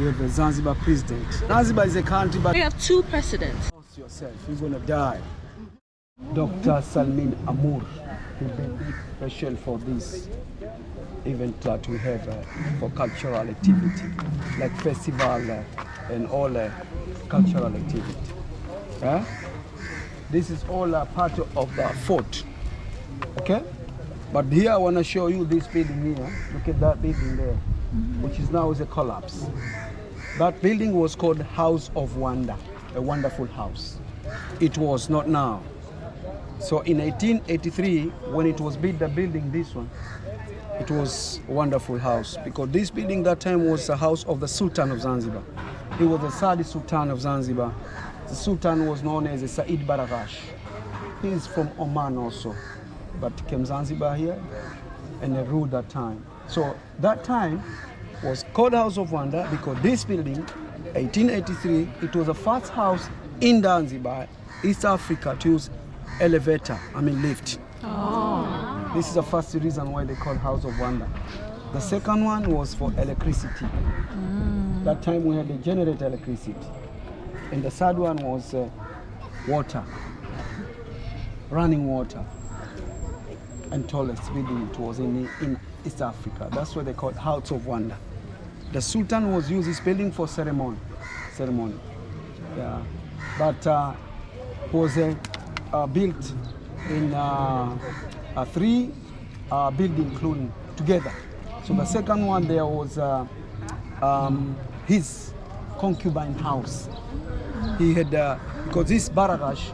We have a Zanzibar president. Zanzibar is a country, but we have 2 presidents. Yourself, you're gonna die. Dr. Salmin Amour, who made it special for this event that we have for cultural activity, like festival and all cultural activity. This is all part of the fort. Okay? But here I want to show you this building here. Look at that building there, which is now a collapse. That building was called House of Wonder, a wonderful house. It was not now. So in 1883, when it was built, the building, this one, it was a wonderful house, because this building that time was the house of the Sultan of Zanzibar. He was the third Sultan of Zanzibar. The Sultan was known as Said Baragash. He is from Oman also, but came Zanzibar here and he ruled that time. So that time was called House of Wonder because this building, 1883, it was the first house in Zanzibar, East Africa, to use elevator, lift. Oh. This is the first reason why they call House of Wonder. The second one was for electricity. That time we had a generator electricity. And the third one was water, running water. And tallest building it was in East Africa. That's why they call it House of Wonder. The Sultan was used this building for ceremony. Yeah. But was built in 3 buildings including together. So the second one there was his concubine house. He had, because this Baragash,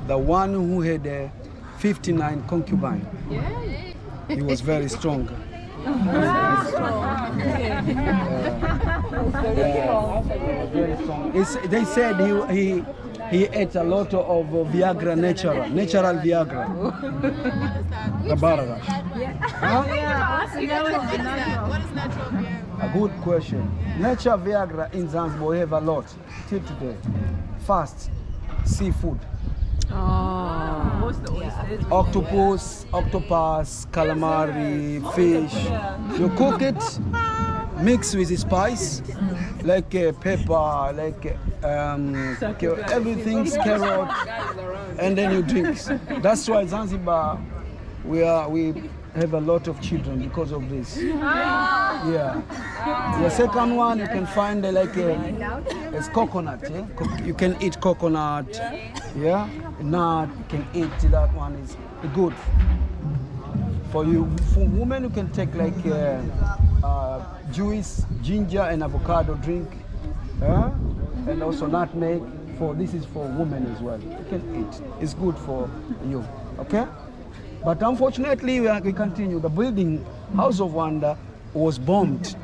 the one who had 59 concubines, he was very strong. Very strong. They said he ate a lot of Viagra, natural Viagra. The Baragash. What is natural Viagra? A good question. Natural Viagra in Zanzibar we have a lot till today. First, seafood. Octopus, calamari, fish. You cook it, mix with spice, like pepper, like everything's carrot, and then you drink. That's why Zanzibar, we have a lot of children because of this. Yeah. The second one you can find it's coconut. Yeah? You can eat coconut. Yeah. Nut. You can eat that one. Is good. For women, you can take juice, ginger and avocado drink. And also nutmeg. This is for women as well. You can eat. It's good for you. Okay. But unfortunately, we continue. The building, House of Wonder, was bombed.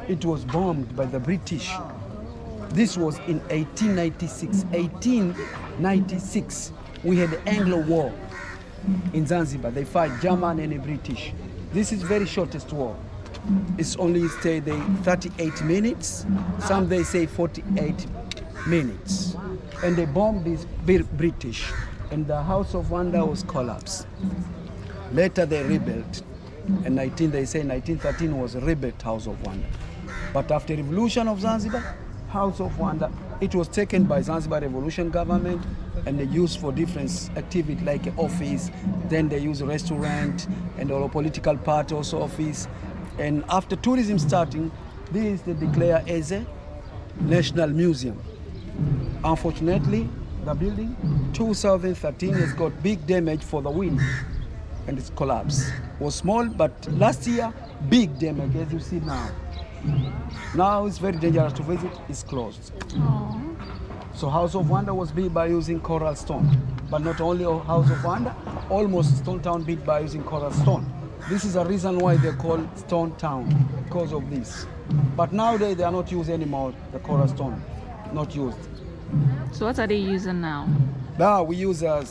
It was bombed by the British. This was in 1896. 1896, we had the Anglo War in Zanzibar. They fight German and the British. This is very shortest war. It's only stayed 38 minutes. Some they say 48 minutes. And they bombed these British. And the House of Wonder was collapsed. Later they rebuilt. And they say 1913 was a rebuilt House of Wonder. But after revolution of Zanzibar, House of Wonder, it was taken by Zanzibar Revolution government and they used for different activities like office. Then they use restaurant and all political party also office. And after tourism starting, this they declare as a national museum. Unfortunately, the building, 2013, has got big damage for the wind and it's collapsed. It was small, but last year, big damage, as you see now. Now it's very dangerous to visit, it's closed. Aww. So House of Wonder was built by using coral stone. But not only House of Wonder, almost Stone Town built by using coral stone. This is a reason why they're called Stone Town, because of this. But nowadays they are not used anymore, the coral stone, not used. So what are they using now? Now we use a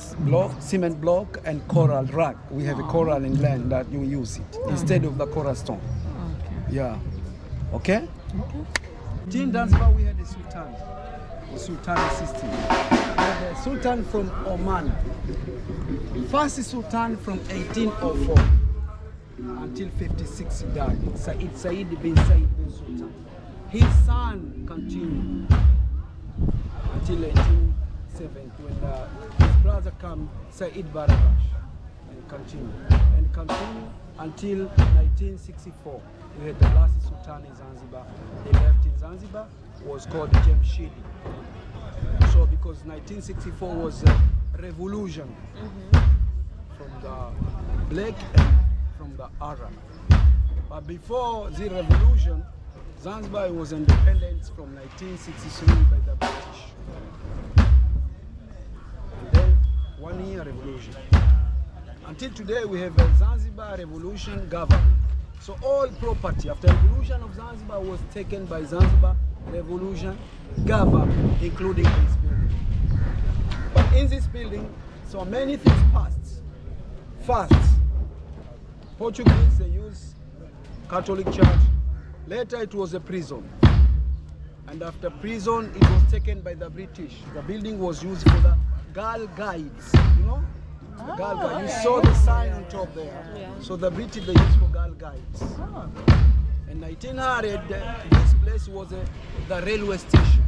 cement block and coral rag. We have a coral in land that you use it instead of the coral stone. Okay. Yeah. Okay? In Zanzibar we had the Sultanate system. We had the Sultan from Oman. First Sultan from 1804 until 56 he died. Said bin Sultan. his son continued until 1870 when his brother came, Said Barabash, and continued until 1964. We had the last Sultan in Zanzibar. He left in Zanzibar, was called Jemshidi. So because 1964 was a revolution from the black and from the Arab. But before the revolution, Zanzibar was independent from 1963 by the British. And then 1 year revolution. Until today we have a Zanzibar revolution government. So all property after revolution of Zanzibar was taken by Zanzibar revolution government, including this building. But in this building, so many things passed. First, Portuguese, they used Catholic Church. Later it was a prison. And after prison, it was taken by the British. The building was used for the Girl Guides, you know? The Girl Guides. You saw the sign on top there. Yeah. So the British, they used for Girl Guides. In 1900, this place was the railway station.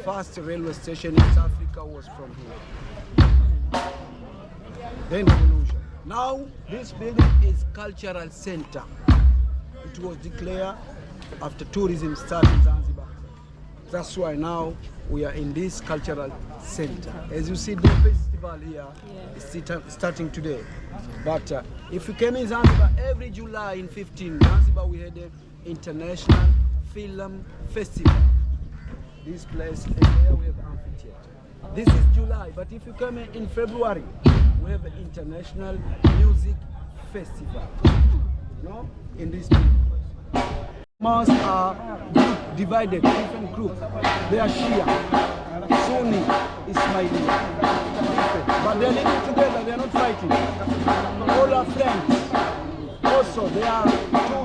First railway station in South Africa was from here. Then revolution. Now, this building is cultural center. It was declared after tourism started in Zanzibar. That's why now we are in this cultural center. As you see, the festival here is starting today. But if you came in Zanzibar, every July in 15, Zanzibar we had an international film festival. This place, and there we have amphitheater. This is July, but if you come in February, we have an international music festival. You know, in this building. Mosques are divided, different groups. They are Shia, Sunni, Ismaili, but they are living together. They are not fighting. All are friends. Also, there are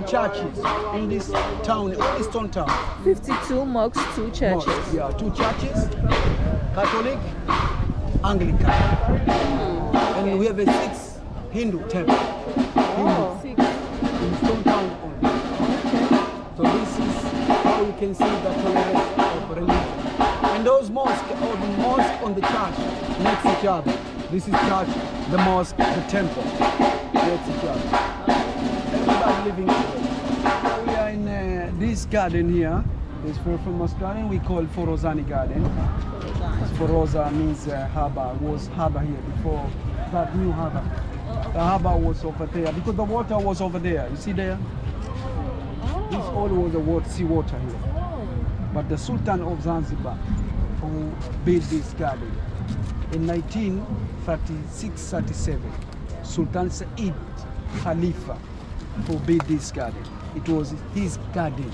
2 churches in this town, Livingstone town. 52 mosques, 2 churches. Mosques, yeah, 2 churches, Catholic, Anglican. And we have a 6 Hindu temple. In Stone Town only. So this is how you can see the tolerance of religion. And those mosques, or the mosque on the church, next to each other. This is church, the mosque, the temple, next to each other. Everybody living together. We are in this garden here, this very famous garden we call Forodhani garden. Forodha means harbor, was harbor here before that new harbor. The harbor was over there because the water was over there. You see there? This all was the sea water here. But the Sultan of Zanzibar who built this garden in 1936-37, Sultan Said Khalifa who built this garden. It was his garden.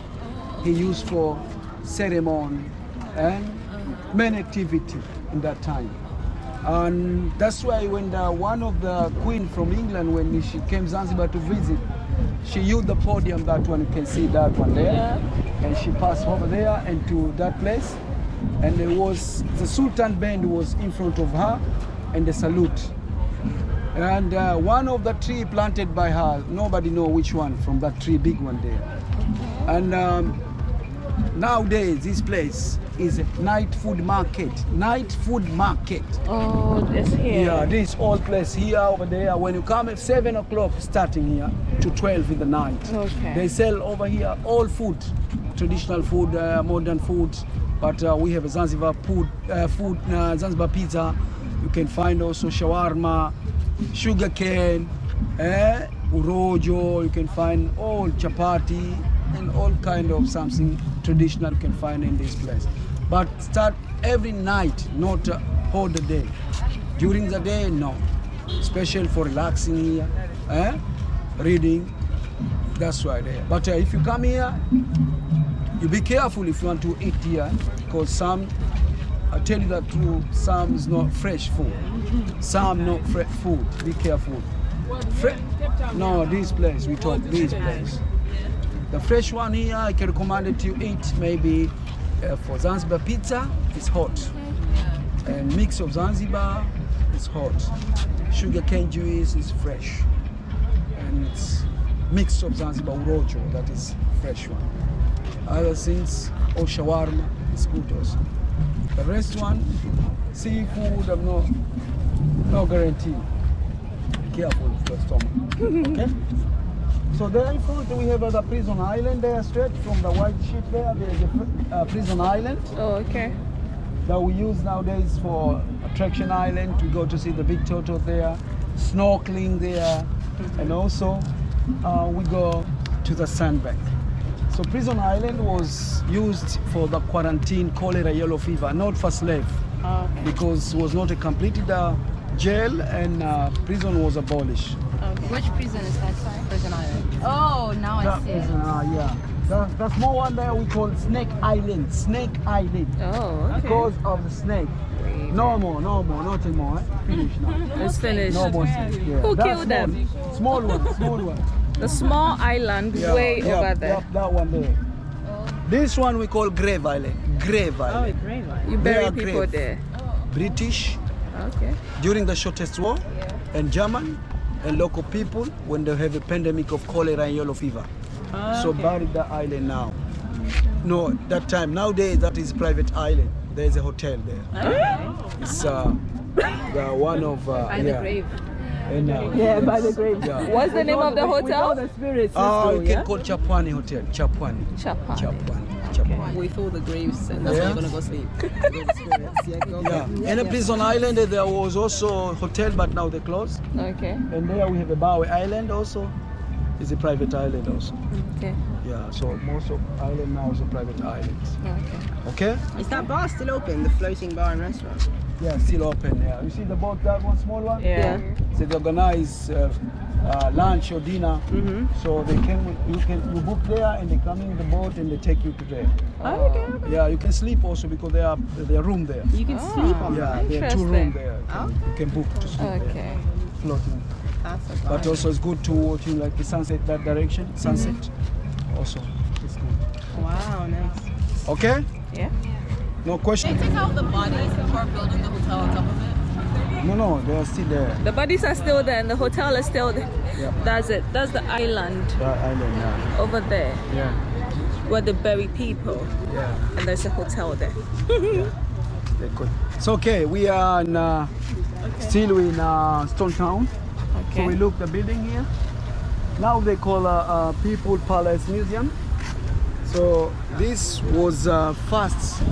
He used for ceremony and many activity in that time. And that's why when one of the queen from England, when she came Zanzibar to visit, she used the podium, that one, you can see that one there. And she passed over there and to that place. And there was, the Sultan band was in front of her and the salute. And one of the tree planted by her, nobody know which one from that tree, big one there. And nowadays this place is a night food market. Night food market. Oh, this here. Yeah, this old place here, over there. When you come at 7 o'clock, starting here to 12 in the night. Okay. They sell over here all food, traditional food, modern food. But we have a Zanzibar food, Zanzibar pizza. You can find also shawarma, sugar cane, urojo. You can find all chapati and all kind of something traditional you can find in this place. But start every night, not all the day. During the day, no. Special for relaxing here, reading. That's why there. But if you come here, you be careful if you want to eat here, because some, I tell you the truth, some is not fresh food. Some not fresh food. Be careful. No, this place, we talk this place. The fresh one here, I can recommend it to eat maybe for Zanzibar pizza, it's hot. And mix of Zanzibar is hot. Sugar cane juice is fresh. And it's mix of Zanzibar urojo, that is fresh one. other things, or shawarma is good also. The restaurant, seafood, I'm no guarantee. Be careful for your stomach. Okay? So there in front we have the prison island there, straight from the white ship there. There's a prison island Oh, okay. that we use nowadays for attraction island. We go to see the big turtle there, snorkeling there, and also we go to the sandbank. So prison island was used for the quarantine cholera yellow fever, not for slave, Okay. because it was not a completed jail and prison was abolished. Which prison is that? Sorry. Prison Island. Oh, now I That see it. prison, yeah. The small one there we call Snake Island. Snake Island. Oh, okay. Because of the snake. No more, not anymore. Finish now. It's finished. No more snake. Yeah. Who That's killed them? Small one. The small island way over there. That one there. This one we call Grave Island. Grave Island. You They bury are people grave. there. British Okay. during the shortest war, and German and local people when they have a pandemic of cholera and yellow fever. So buried the island now. No, that time. Nowadays that is private island. There is a hotel there. It's the one of By the grave. And, by the grave. Yeah. What's the name of the hotel? the spirits. You can call Chapwani Hotel. Chapwani. Chapwani. With all the graves, and that's Yeah. where you're gonna go sleep. Go to spirits. Yeah, go. Yeah. In a prison island there was also hotel, but now they closed. Okay. And there we have a Bowie Island also. It's a private island also. Okay. Yeah, so most of island now is a private island. Okay. Okay? Is that bar still open? The floating bar and restaurant? Yeah, still open. Yeah. You see the boat, that one small one? Yeah. So they organize lunch or dinner. So they you book there and they come in the boat and they take you to there. Oh, okay. Yeah, you can sleep also because there are room there. You can sleep on Yeah, that. there are 2 Interesting. rooms there. You can book to sleep there. Okay. Floating. That's a But vibe. also it's good to watching like the sunset that direction. Sunset. Also, it's good. Wow, nice. Okay? Yeah. No question? Take out the bodies before building the hotel on top of it? No, they are still there. The bodies are still there and the hotel is still there. Yeah. That's it. That's the island That island, yeah. over there Yeah. where they bury people. Yeah. And there's a hotel there. They're good. It's okay. We are in, still in Stone Town. So we Okay. look the building here. Now they call People Palace Museum. So this was first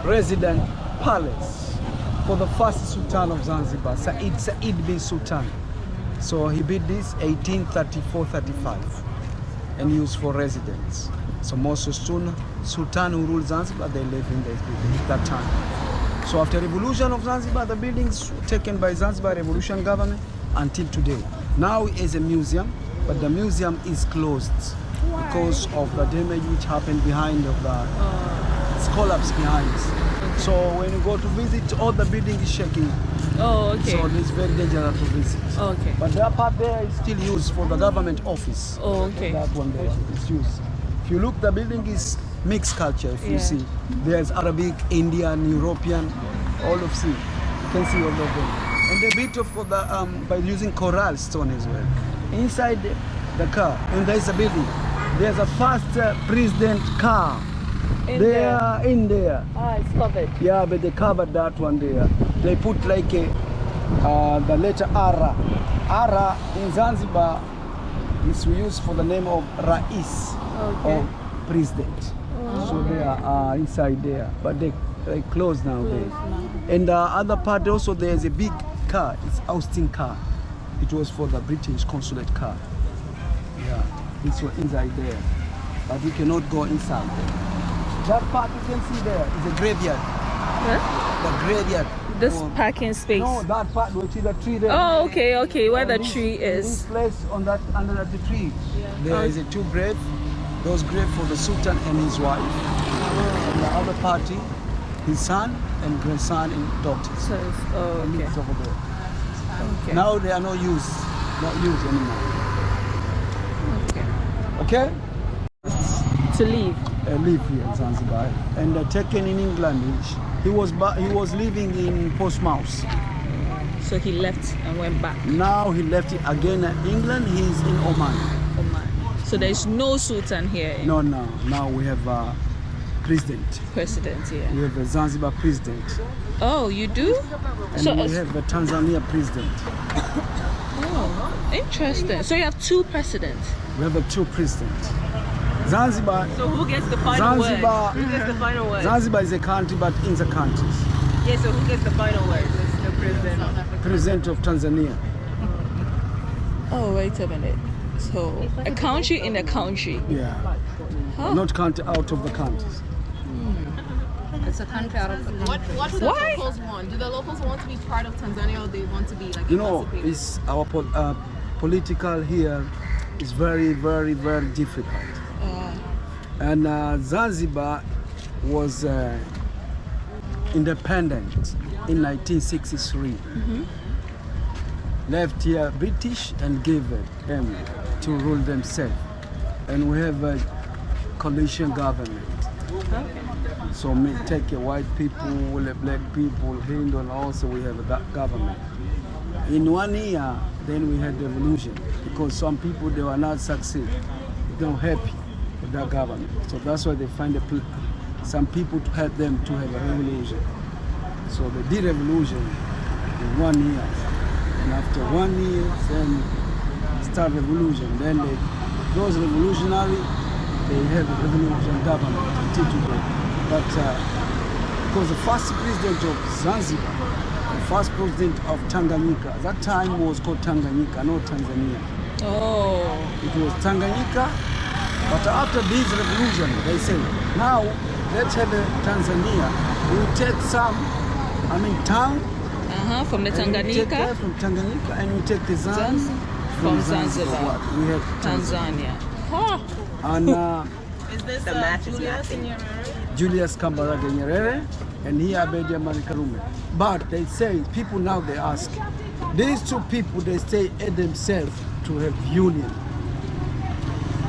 resident palace for the first Sultan of Zanzibar, Said bin Sultan. So he built this 1834-35 and used for residence. So most Sultan who ruled Zanzibar, they live in this building at that time. So after revolution of Zanzibar, the buildings were taken by Zanzibar revolution government until today. Now it is a museum, but the museum is closed because of the damage which happened behind of the it's collapsed behind. So when you go to visit, all the building is shaking. Oh, okay. So it's very dangerous to visit. Okay. But that part there is still used for the government office. Oh, okay. That one there is used. If you look, the building is mixed culture. If you Yeah. see, there's Arabic, Indian, European, all of see. You can see all of them. And they built it for the by using coral stone as well. Inside the car, and there's a building. There's a first president car. In They there. are in there. Ah, it's covered. Yeah, but they covered that one there. They put like a the letter Ara. Ara in Zanzibar is used for the name of Rais Okay. or president. So they are inside there, but they closed nowadays. And the other part also there's a big car. It's Austin car. It was for the British consulate car. Yeah, it's inside there, but you cannot go inside. That part you can see there is a graveyard. Huh? The graveyard. This Oh, parking space. No, that part which is the tree there. Oh, okay, where the This- tree This is. place on that under the tree, there is a 2 grave. Those grave for the Sultan and his wife. And the other party, his son and grandson and daughters. So, oh, And okay. it's over there. Okay. Now they are not used anymore. Okay. Okay? To leave. Live here in Zanzibar and taken in England. He was living in Portsmouth. So he left and went back. Now he left it again in England. He's in Oman. Oman. So there's no Sultan here. No, now we have a president. President here. We have a Zanzibar president. Oh, you do? And So we have a Tanzania president. oh, interesting. So you have two presidents. We have a two presidents. Zanzibar. So who gets the final Zanzibar. word? Who gets the final word? Zanzibar is a country, but in the countries. Yeah, so who gets the final word? It's the president. President of Tanzania. Oh, wait a minute. So a country in a country. Yeah. Huh. Not country out of the countries. It's a country out of the country. What do the Why? locals want? Do the locals want to be part of Tanzania, or they want to be like You know, emancipated? it's our political here is very, very, very difficult. And Zanzibar was independent in 1963. Left here British and gave them to rule themselves. And we have a coalition government. So we take white people, black people, Hindu, and also we have that government. In 1 year, then we had revolution because some people, they were not succeed. They were happy with that government. So that's why they find some people to help them to have a revolution. So they did revolution in 1 year. And after 1 year, then start revolution. Then those revolutionary, they have a revolution government until today. But because the first president of Zanzibar, the first president of Tanganyika, that time was called Tanganyika, not Tanzania. Oh. It was Tanganyika, but after this revolution, they say, now let's have a Tanzania. We take some, town. From the And we take Tanganyika. from Tanganyika and we take the Zan From Zanzibar. We have Tanzania. Huh. And Is this Julius in your Julius Kambarage Nyerere and here Abeid Amani Karume. But they say, people now they ask, these two people, they stay at themselves to have union.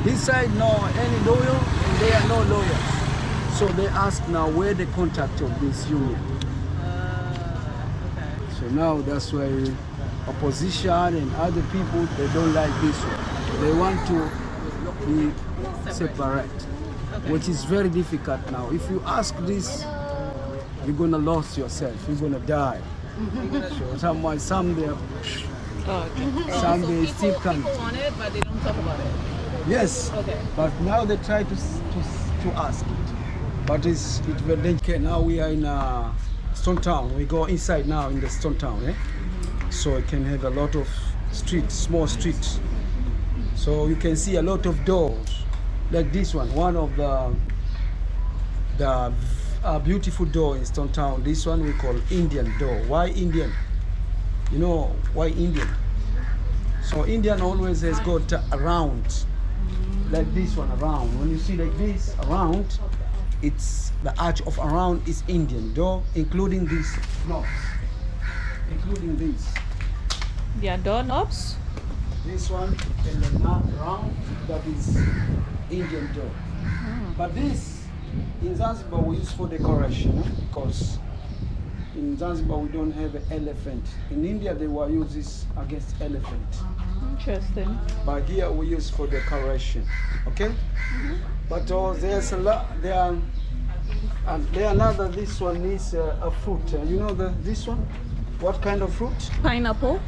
This side no any lawyer and they are no lawyers. So they ask now where the contact of this union. So now that's why opposition and other people, they don't like this one. They want to be separate, which is very difficult now. If you ask this, you're gonna lose yourself. You're gonna die. So some they, some they still can't. People want it, but they don't talk about it. Yes, Okay. but now they try to ask it. But it's very dangerous. Now we are in Stone Town. We go inside now in the Stone Town, so it can have a lot of streets, small streets. So you can see a lot of doors, like this one. One of the beautiful door in Stone Town. This one we call Indian door. Why Indian? You know why Indian? So Indian always has got around, like this one around. When you see like this around, it's the arch of around is Indian door, including these knobs, including these. They are doorknobs. This one and the knot round, that is Indian door. But this in Zanzibar we use for decoration because in Zanzibar we don't have an elephant. In India they were use this against elephant. Interesting. But here we use for decoration. Okay? But there's a lot there. And there another. This one is a fruit. You know this one? What kind of fruit? Pineapple.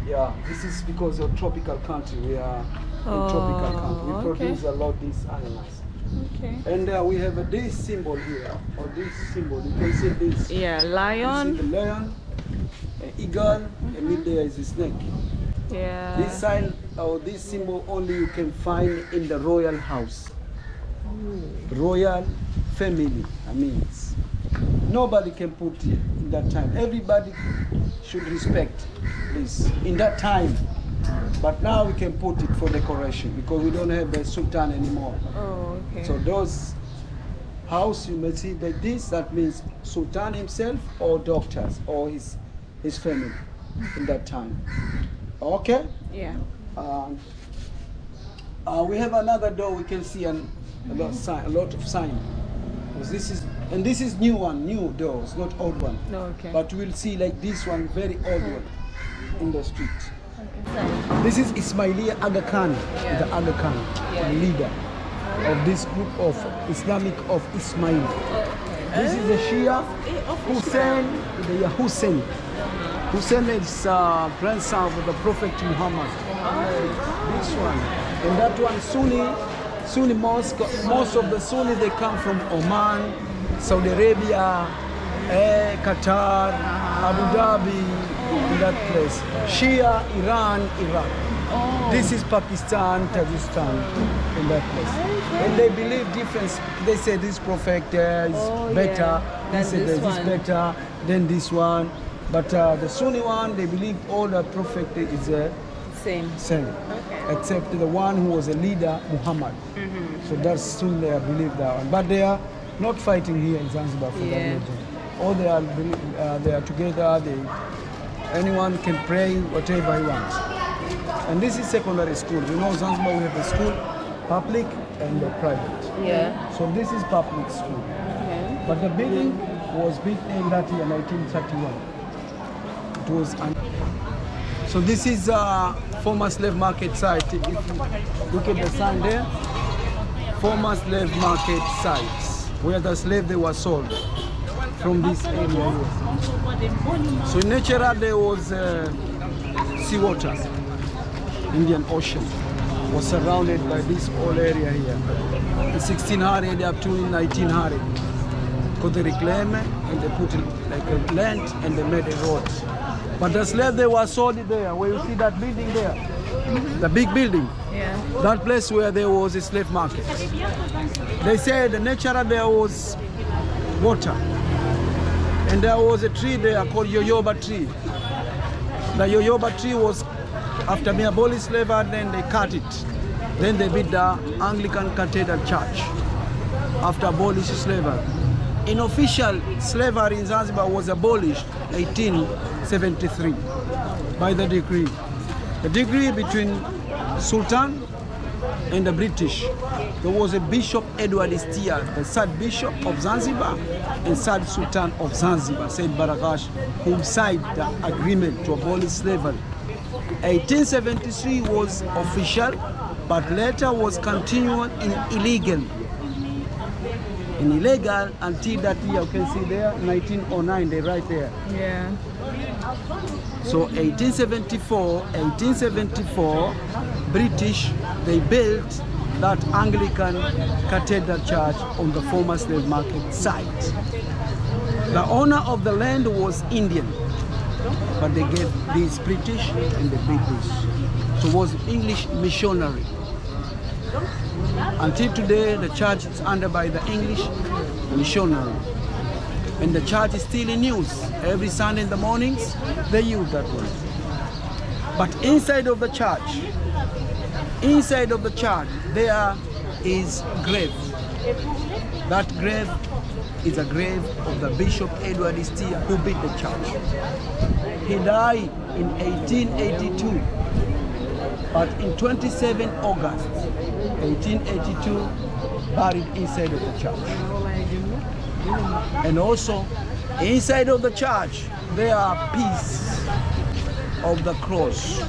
Yeah, this is because of tropical country. We are in tropical country. We okay. produce a lot of these animals. Okay. And we have this symbol here, or this symbol. You can see this. Yeah, You see lion. the lion, an eagle, and mid there is a snake. Yeah. This sign or this symbol only you can find in the royal house. Royal family, nobody can put it in that time. Everybody should respect this in that time. But now we can put it for decoration because we don't have the Sultan anymore. Oh, okay. So those house you may see like this, that means Sultan himself or doctors or his family in that time. Okay? Yeah. We have another door. We can see a lot of sign. This is new one, new doors, not old one. No, okay. But we'll see like this one, very old one in the street. Okay. This is Ismailia Aga Khan, the Aga Khan, the leader of this group of Islamic of Ismail. This is the Shia Hussein, the Hussein. Hussein is grandson of the Prophet Muhammad. This one. And that one, Sunni mosque. Most of the Sunni, they come from Oman, Saudi Arabia, Qatar, Abu Dhabi, in that place. Shia, Iran, Iraq. This is Pakistan, Tajikistan, in that place. And they believe difference. They say this prophet is better. They say this better than this one. But the Sunni one, they believe all the prophet is same. Except the one who was a leader, Muhammad. So that's Sunni, they believe that one. But they are not fighting here in Zanzibar for that religion. All they are together. Anyone can pray whatever he wants. And this is secondary school. You know, Zanzibar, we have a school, public and private. So this is public school. But the building was built in that year, 1931. It was. So this is former slave market site. If you look at the sign there, former slave market sites, where the slave they were sold from this area here. So in nature there was seawater. Indian Ocean was surrounded by this whole area here. In 1600 up to 1900. Because they reclaim it and they put it like a land and they made a road. But the slave they were sold there, where you see that building there, the big building, that place where there was a slave market. They said the nature there was water. And there was a tree there called Yoyoba tree. The Yoyoba tree was, after they abolished slavery, then they cut it. Then they built the Anglican Cathedral Church after abolishing slavery. In official, slavery in Zanzibar was abolished 1873 by the decree. The decree between Sultan and the British. There was a Bishop Edward Istia, the third Bishop of Zanzibar and third Sultan of Zanzibar, Said Baragash, who signed the agreement to abolish slavery. 1873 was official, but later was continued in illegal. In illegal until that year, you can see there, 1909, they right there. So 1874, British, they built that Anglican Cathedral Church on the former slave market site. The owner of the land was Indian, but they gave these British and the British. So it was English missionary. Until today, the church is under by the English missionary. And the church is still in use. Every Sunday in the mornings, they use that one. But inside of the church, there is grave. That grave is a grave of the Bishop Edward Istia who built the church. He died in 1882, but in 27 August 1882, buried inside of the church. And also, inside of the church, there are pieces of the cross.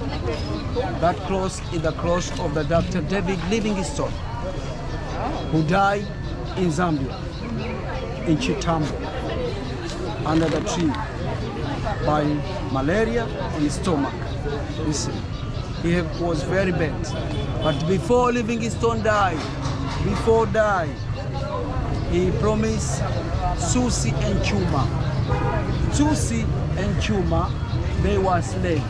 That cross is the cross of the Dr. David Livingstone, who died in Zambia, in Chitambo, under the tree, by malaria on his stomach. Listen, he was very bad. But before Livingstone died, he promised Susi and Chuma. Susi and Chuma, they were slaves,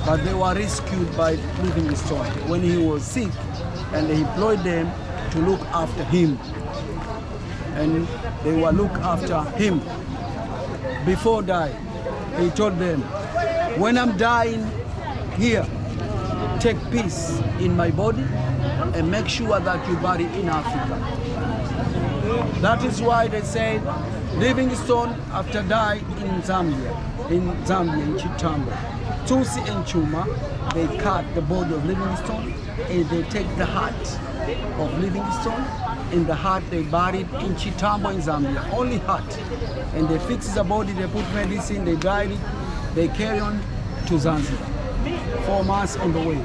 but they were rescued by Livingstone when he was sick, and he employed them to look after him. And they were look after him. Before dying, he told them, when I'm dying here, take peace in my body and make sure that you bury in Africa. That is why they said Livingstone, after dying in Zambia, in Chitambo, Tusi and Chuma, they cut the body of Livingstone and they take the heart of Livingstone. In the heart they buried in Chitambo in Zambia, only heart. And they fix the body, they put medicine, they dried it, they carry on to Zanzibar. 4 months on the way.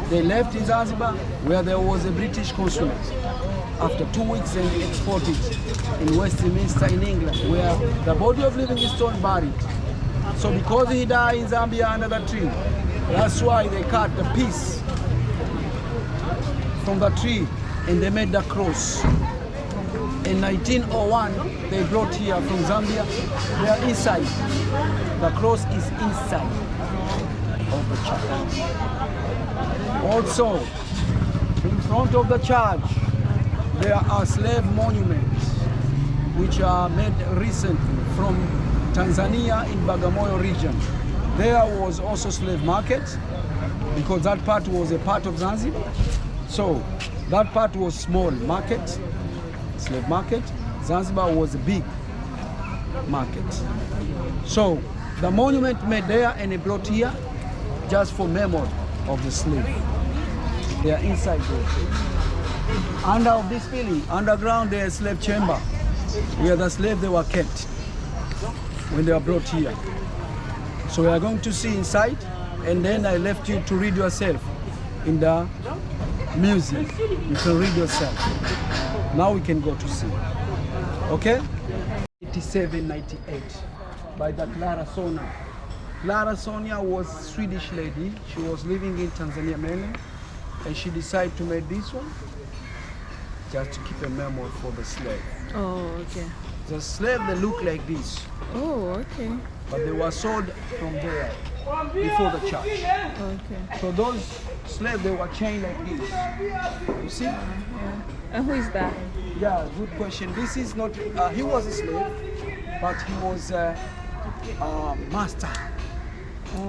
They left in Zanzibar, where there was a British consulate. After 2 weeks, they exported in Westminster in England, where the body of Livingstone buried. So because he died in Zambia under the tree, that's why they cut the piece from the tree and they made the cross. In 1901, they brought here from Zambia. They are inside. The cross is inside of the church. Also, in front of the church, there are slave monuments which are made recently from Tanzania in Bagamoyo region. There was also slave market because that part was a part of Zanzibar. So that part was small market, slave market. Zanzibar was a big market. So the monument made there and it brought here just for memory of the slave. They are inside there. Under of this building, underground, there is slave chamber where the slave they were kept when they were brought here. So we are going to see inside, and then I left you to read yourself in the museum. You can read yourself. Now we can go to see. Okay? 8798 by the Clara Sonia. Clara Sonia was a Swedish lady. She was living in Tanzania mainland, and she decided to make this one just to keep a memory for the slave. Oh, okay. The slave, they look like this. Oh, okay. But they were sold from there before the church. Okay. So those slaves, they were chained like this. You see? Yeah. And who is that? Yeah, good question. This is not, he was a slave, but he was a master,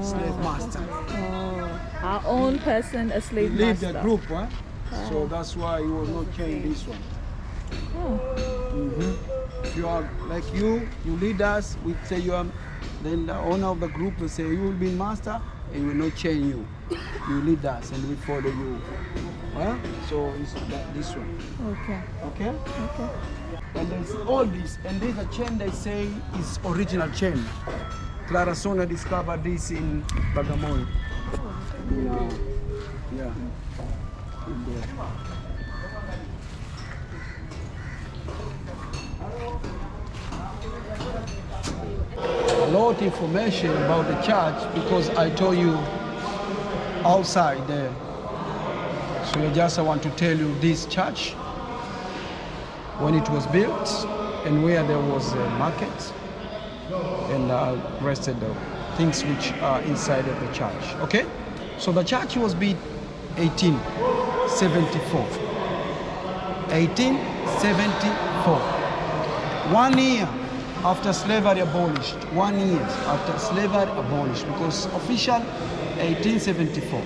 slave master. Oh, our own person, a slave He lived master. a group, huh? So that's why he was not chained this one. Oh. If you are like you lead us, we say you are, then the owner of the group will say you will be master and we will not chain you. You lead us and we follow you. Huh? So it's like this one. Okay. Okay? Okay. And there's all this, and there's a chain they say is original chain. Clara Sonia discovered this in Bagamoyo. Yeah. In there. A lot of information about the church because I told you outside there. So I want to tell you this church, when it was built and where there was a market, and rest of the things which are inside of the church. Okay? So the church was built 1874. 1874. 1 year after slavery abolished. 1 year after slavery abolished, because official 1874,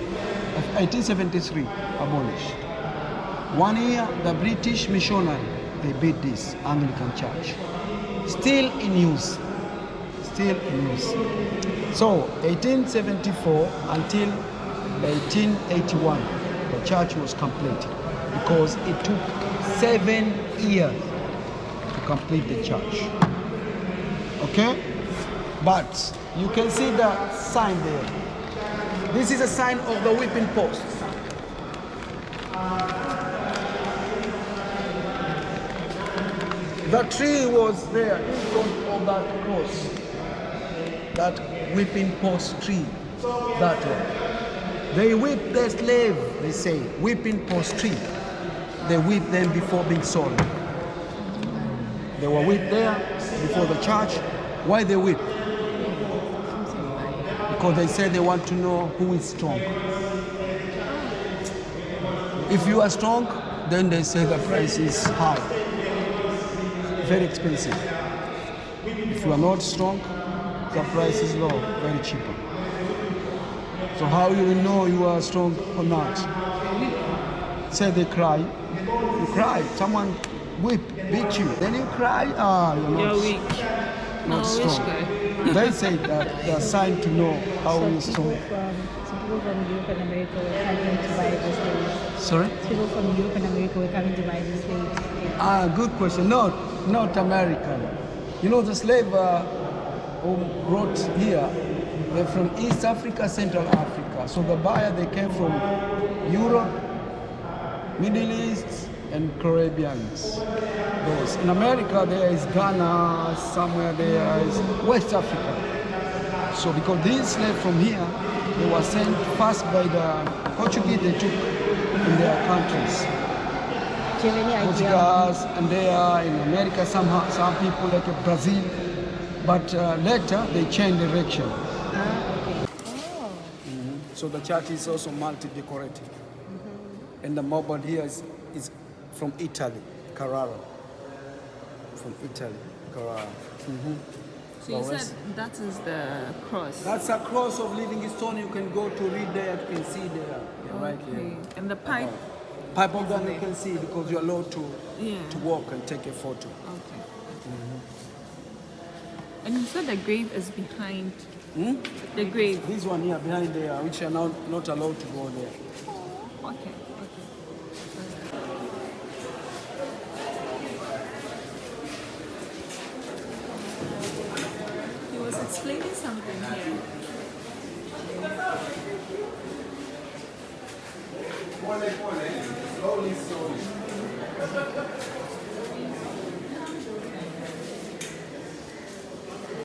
1873 abolished. 1 year the British missionary, they built this Anglican church. Still in use. Still in use. So 1874 until 1881, the church was completed because it took 7 years to complete the church. Okay? But you can see the sign there. This is a sign of the whipping post. The tree was there in front of that cross. That whipping post tree. That one. They whip the slave, they say, whipping post tree. They whip them before being sold. They were whipped there before the church. Why they whip? Because they say they want to know who is strong. If you are strong, then they say the price is high, very expensive. If you are not strong, the price is low, very cheap. So how you will know you are strong or not? Say they cry, you cry. Someone whip, beat you, then you cry. You're weak. Not strong. They say that they are sign to know how you are strong. Some people from Europe and America were coming to buy these slaves. Sorry? People from Europe and America were coming to buy these slaves. Good question. Not American. You know, the slave who brought here, They're from East Africa, Central Africa. So the buyer, they came from Europe, Middle East, and Caribbeans. Those. In America, there is Ghana, somewhere there is West Africa. So because these slaves from here, they were sent first by the Portuguese, they took in their countries. Do you have any idea? Portuguese, and they are in America, some people like Brazil. But later, they changed direction. Okay. So the church is also multi-decorated. And the mobile here is from Italy, Carrara. From Italy, Carrara. So you said that is the cross. That's a cross of Livingstone. You can go to read there, you can see there. Yeah, right here. And the pipe. Pipe of that you can see because you're allowed to walk and take a photo. Okay. And you said the grave is behind. The grave. This one here behind there, which are now not allowed to go there. Okay. He was explaining something here. Slowly.